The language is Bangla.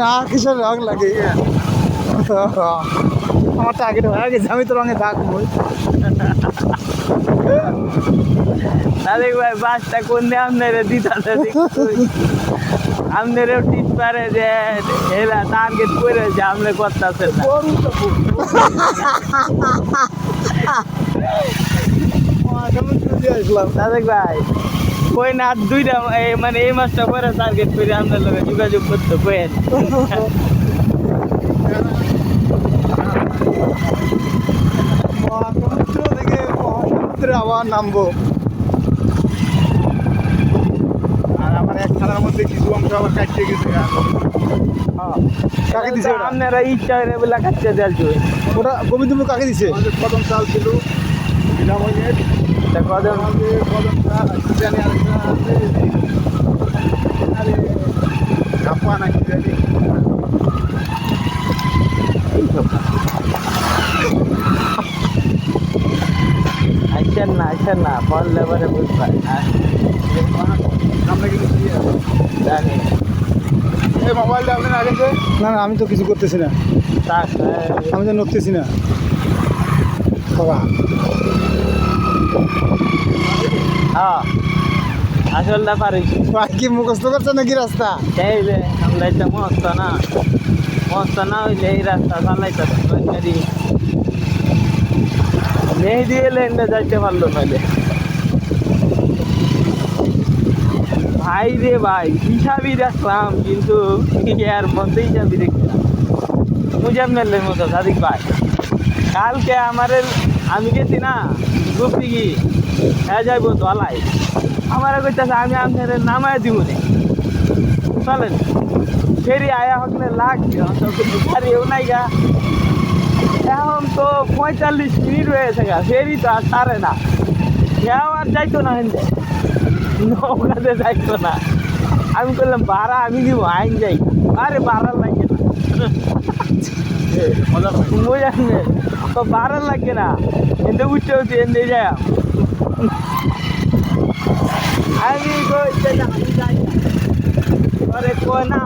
না কিসের রং লাগে আমার টার্গেট হয়ে গেছে আমি তো রঙে থাকবো তাহলে ভাই বাসটা কোন দিয়ে আপনার দিতে আপনারও ঠিক পারে যে এরা টার্গেট করে যে আপনি করতেছেন আসলাম সাদেক ভাই কই না দুইটা মানে এই মাসটা পরে টার্গেট করে আপনার লোক যোগাযোগ করতে কইেন সমুদ্র থেকে সমুদ্রে আবার নামবো আর আমার এক খেলার মধ্যে কিছু অংশ আবার কাটতে গেছে কাকে দিছে ওটা? আপনারা ইচ্ছা করে বলে কাটতে দেওয়ার জন্য ওটা গোবিন্দপুর কাকে দিছে আমাদের কদম চাল ছিল বিনা মজের কদম আমাদের কদম চাল জানি আরেকটা আছে আরে কাপা নাকি জানি আসছেন না বললে পরে বুঝবেন আমরা কিন্তু জানি এই মোবাইলটা আপনার আগে না না আমি তো কিছু করতেছি না থাক আমি তো নড়তেছি না বাবা হ্যাঁ আসলটা পারিস ভাই কি মুখস্থ করছে নাকি রাস্তা এই যে আমরা এটা মস্ত না হইলে এই রাস্তা চালাইতে মেহেদি এলে এনে যাইতে পারলো নাহলে ভাই রে ভাই হিসাবই রাখলাম কিন্তু এর মধ্যেই যাবি দেখলাম মুজাম্মেলের মতো সাদিক ভাই কালকে আমি গেছি না গুপ্তি কি হ্যাঁ যাইব দলাই আমার কইতেছে আমি আপনার নামায় দিব নি চলেন ফেরি আয়া হকলে লাগেও নাই গা এখন তো 45 মিনিট হয়েছে গা ফেরি তো আর ছাড়ে না কেউ আর যাইতো না হেন্দে নৌকাতে যাইতো না আমি করলাম ভাড়া আমি দিব আইন যাই আরে ভাড়া লাগে না বুঝানে তো ভাড়া লাগে না এতে উঠতে হচ্ছে এনে যাই আমি কই যাই না আরে কই না